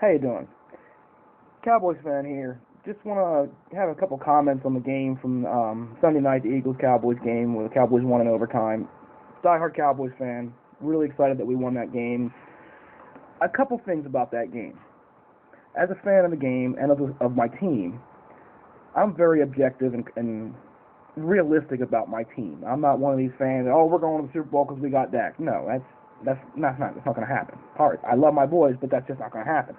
How you doing? Cowboys fan here. Just want to have a couple comments on the game from Sunday night, the Eagles-Cowboys game, where the Cowboys won in overtime. Diehard Cowboys fan. Really excited that we won that game. A couple things about that game. As a fan of the game and of my team, I'm very objective and realistic about my team. I'm not one of these fans, oh, we're going to the Super Bowl because we got Dak. No, that's not going to happen. Hard. I love my boys, but that's just not going to happen.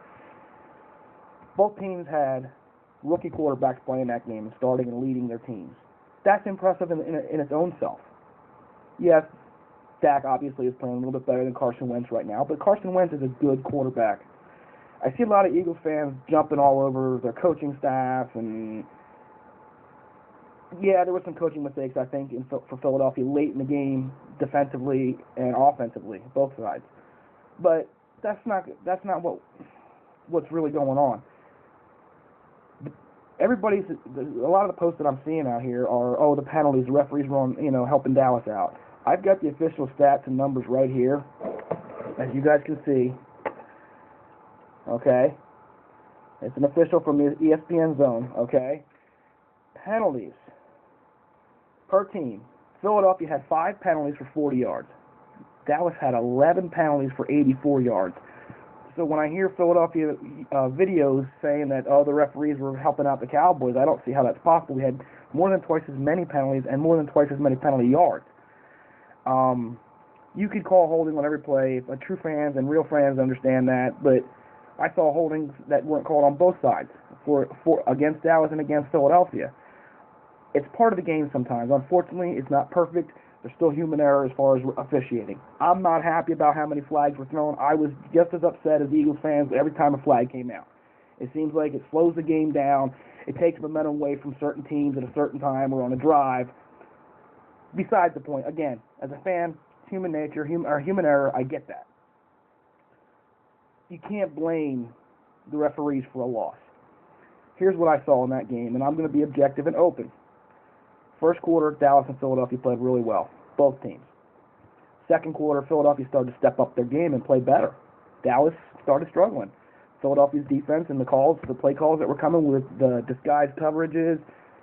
Both teams had rookie quarterbacks playing that game and starting and leading their teams. That's impressive in its own self. Yes, Dak obviously is playing a little bit better than Carson Wentz right now, but Carson Wentz is a good quarterback. I see a lot of Eagles fans jumping all over their coaching staff, and yeah, there were some coaching mistakes, I think, for Philadelphia late in the game, defensively and offensively, both sides. But that's not what's really going on. A lot of the posts that I'm seeing out here are, oh, the penalties, the referees were on, helping Dallas out. I've got the official stats and numbers right here, as you guys can see. Okay, it's an official from the ESPN zone. Okay, penalties per team. Philadelphia had 5 penalties for 40 yards. Dallas had 11 penalties for 84 yards. So when I hear Philadelphia videos saying that, oh, the referees were helping out the Cowboys, I don't see how that's possible. We had more than twice as many penalties and more than twice as many penalty yards. You could call holding on every play. True fans and real fans understand that, but I saw holdings that weren't called on both sides for against Dallas and against Philadelphia. It's part of the game sometimes. Unfortunately, it's not perfect. There's still human error as far as officiating. I'm not happy about how many flags were thrown. I was just as upset as Eagles fans every time a flag came out. It seems like it slows the game down. It takes momentum away from certain teams at a certain time or on a drive. Besides the point, again, as a fan, human nature, human error, I get that. You can't blame the referees for a loss. Here's what I saw in that game, and I'm going to be objective and open. First quarter, Dallas and Philadelphia played really well, both teams. Second quarter, Philadelphia started to step up their game and play better. Dallas started struggling. Philadelphia's defense and the play calls that were coming with the disguised coverages,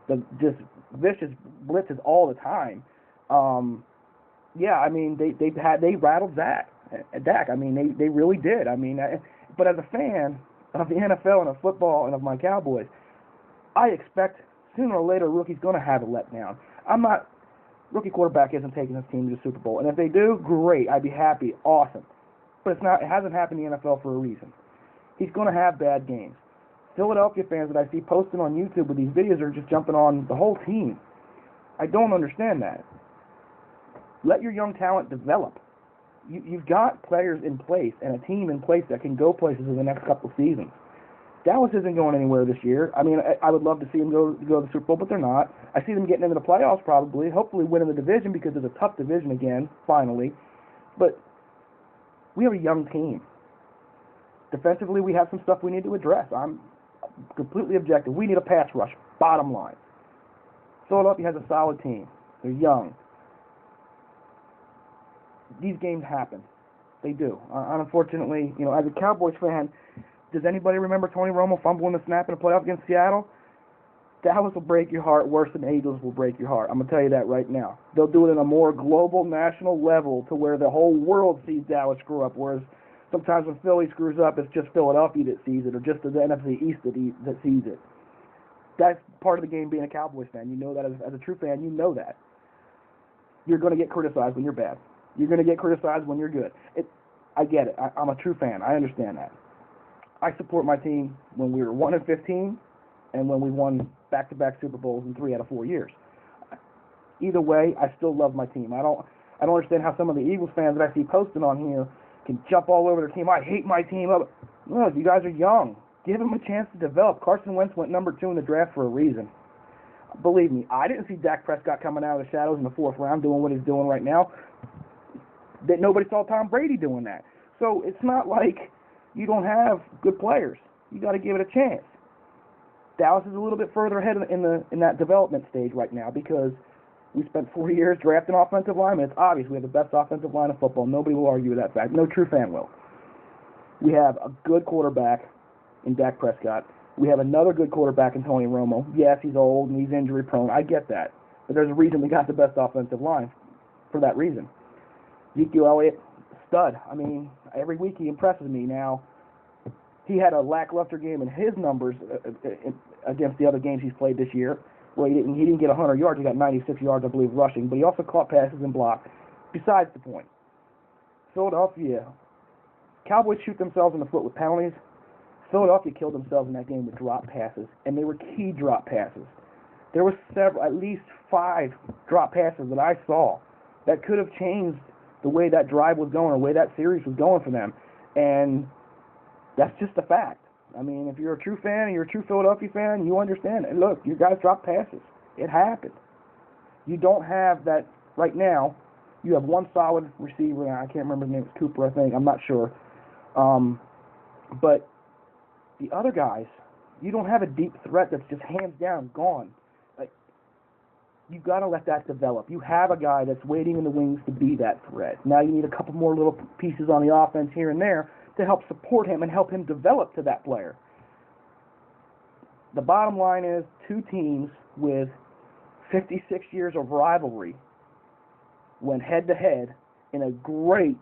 the just vicious blitzes all the time. They rattled Dak. I mean, they really did. I mean, but as a fan of the NFL and of football and of my Cowboys, I expect sooner or later, a rookie's going to have a letdown. Rookie quarterback isn't taking his team to the Super Bowl. And if they do, great. I'd be happy. Awesome. But it hasn't happened in the NFL for a reason. He's going to have bad games. Philadelphia fans that I see posting on YouTube with these videos are just jumping on the whole team. I don't understand that. Let your young talent develop. You've got players in place and a team in place that can go places in the next couple of seasons. Dallas isn't going anywhere this year. I mean, I would love to see them go to the Super Bowl, but they're not. I see them getting into the playoffs probably, hopefully winning the division because it's a tough division again, finally. But we have a young team. Defensively, we have some stuff we need to address. I'm completely objective. We need a pass rush, bottom line. Philadelphia has a solid team. They're young. These games happen. They do. Unfortunately, as a Cowboys fan, does anybody remember Tony Romo fumbling the snap in a playoff against Seattle? Dallas will break your heart worse than the Eagles will break your heart. I'm going to tell you that right now. They'll do it on a more global, national level to where the whole world sees Dallas screw up, whereas sometimes when Philly screws up, it's just Philadelphia that sees it or just the NFC East that sees it. That's part of the game being a Cowboys fan. You know that as a true fan, you know that. You're going to get criticized when you're bad. You're going to get criticized when you're good. I get it. I'm a true fan. I understand that. I support my team when we were 1-15 and when we won back-to-back Super Bowls in 3 out of 4 years. Either way, I still love my team. I don't understand how some of the Eagles fans that I see posting on here can jump all over their team. I hate my team. No, you guys are young. Give them a chance to develop. Carson Wentz went number 2 in the draft for a reason. Believe me, I didn't see Dak Prescott coming out of the shadows in the 4th round doing what he's doing right now. That nobody saw Tom Brady doing that. So it's not like you don't have good players. You got to give it a chance. Dallas is a little bit further ahead in that development stage right now because we spent 4 years drafting offensive linemen. It's obvious we have the best offensive line in football. Nobody will argue with that fact. No true fan will. We have a good quarterback. in Dak Prescott. We have another good quarterback in Tony Romo. Yes, he's old and he's injury prone. I get that. But there's a reason we got the best offensive line for that reason. Ezekiel Elliott, stud. I mean, every week he impresses me. Now, he had a lackluster game in his numbers against the other games he's played this year, where he didn't get 100 yards. He got 96 yards, I believe, rushing. But he also caught passes and blocked. Besides the point, Philadelphia, Cowboys shoot themselves in the foot with penalties. Philadelphia killed themselves in that game with drop passes, and they were key drop passes. There were at least 5 drop passes that I saw that could have changed the way that drive was going, or the way that series was going for them. And that's just a fact. I mean, if you're a true fan and you're a true Philadelphia fan, you understand it. Look, you guys drop passes. It happened. You don't have that right now. You have one solid receiver. I can't remember his name. It's Cooper, I think. I'm not sure. But the other guys, you don't have a deep threat that's just hands down gone. Like, you've got to let that develop. You have a guy that's waiting in the wings to be that threat. Now you need a couple more little pieces on the offense here and there to help support him and help him develop to that player. The bottom line is 2 teams with 56 years of rivalry went head-to-head in a great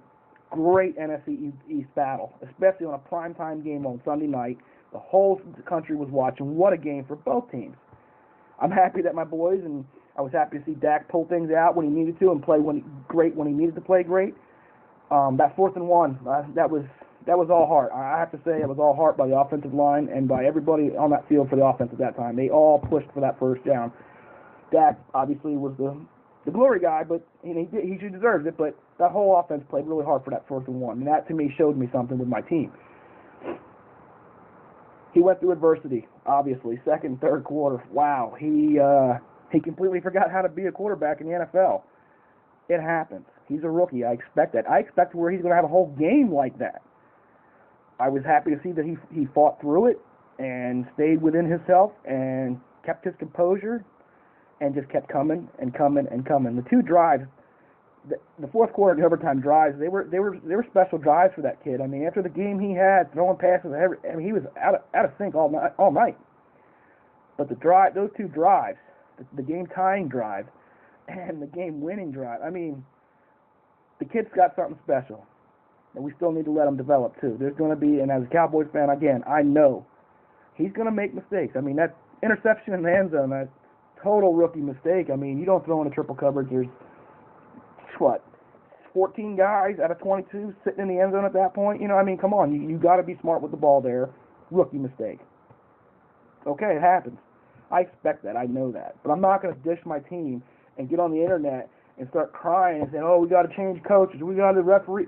NFC East battle, especially on a primetime game on Sunday night. The whole country was watching. What a game for both teams. I'm happy that my boys, and I was happy to see Dak pull things out when he needed to and play great when he needed to play great. That 4th and 1, that was all heart. I have to say it was all heart by the offensive line and by everybody on that field for the offense at that time. They all pushed for that first down. Dak obviously was the glory guy, but he deserves it. But that whole offense played really hard for that 4th and 1, and that to me showed me something with my team. He went through adversity, obviously, second, third quarter. Wow, he completely forgot how to be a quarterback in the NFL. It happens. He's a rookie. I expect that. I expect where he's going to have a whole game like that. I was happy to see that he fought through it and stayed within himself and kept his composure and just kept coming and coming and coming. The 2 drives, the fourth quarter and overtime drives, they were special drives for that kid. I mean, after the game he had, throwing passes, he was out of sync all night. But those 2 drives, the game-tying drive and the game-winning drive, I mean, the kid's got something special. And we still need to let him develop, too. There's going to be, and as a Cowboys fan, again, I know he's going to make mistakes. I mean, that interception in the end zone, that total rookie mistake. I mean, you don't throw in a triple coverage. There's, 14 guys out of 22 sitting in the end zone at that point? I mean, come on. You got to be smart with the ball there. Rookie mistake. Okay, it happens. I expect that. I know that. But I'm not going to dish my team and get on the internet and start crying and saying, oh, we got to change coaches. We got to referee.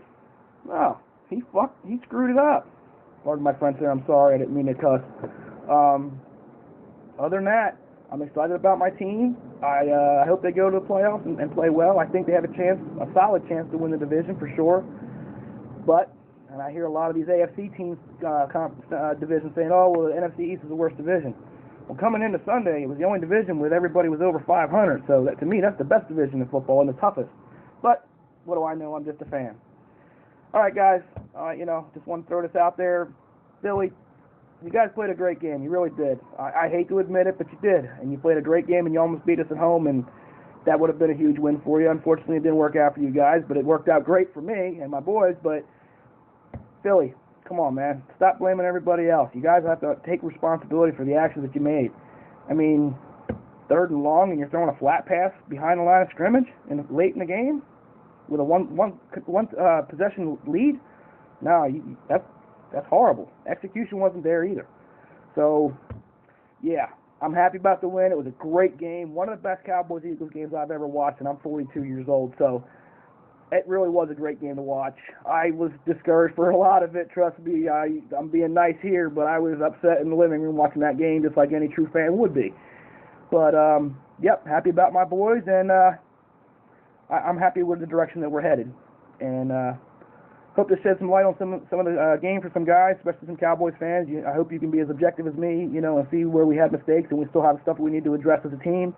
No, he screwed it up. Pardon my French there. I'm sorry. I didn't mean to cuss. Other than that, I'm excited about my team. I hope they go to the playoffs and play well. I think they have a solid chance to win the division for sure. But, and I hear a lot of these AFC teams, divisions saying, oh, well, the NFC East is the worst division. Well, coming into Sunday, it was the only division where everybody was over 500. So to me, that's the best division in football and the toughest. But what do I know? I'm just a fan. All right, guys, just want to throw this out there. Billy, you guys played a great game. You really did. I hate to admit it, but you did. And you played a great game, and you almost beat us at home, and that would have been a huge win for you. Unfortunately, it didn't work out for you guys, but it worked out great for me and my boys. But, Billy, come on, man. Stop blaming everybody else. You guys have to take responsibility for the actions that you made. I mean, 3rd and long, and you're throwing a flat pass behind the line of scrimmage late in the game with a one possession lead. No, that's horrible. Execution wasn't there either. So, yeah, I'm happy about the win. It was a great game. One of the best Cowboys-Eagles games I've ever watched, and I'm 42 years old. So, it really was a great game to watch. I was discouraged for a lot of it. Trust me, I'm being nice here, but I was upset in the living room watching that game just like any true fan would be. But, yep, happy about my boys, and I'm happy with the direction that we're headed. And hope to shed some light on some of the game for some guys, especially some Cowboys fans. I hope you can be as objective as me, and see where we had mistakes and we still have stuff we need to address as a team.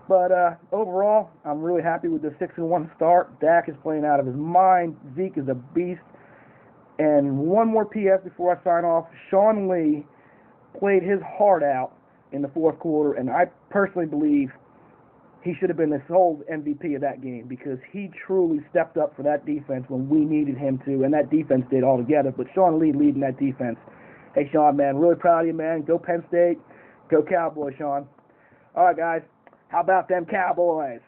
But overall, I'm really happy with the 6-1 start. Dak is playing out of his mind. Zeke is a beast. And one more PS before I sign off. Sean Lee played his heart out in the fourth quarter, and I personally believe he should have been the sole MVP of that game because he truly stepped up for that defense when we needed him to, and that defense did altogether. But Sean Lee leading that defense. Hey, Sean, man, really proud of you, man. Go Penn State. Go Cowboys, Sean. All right, guys. How about them Cowboys?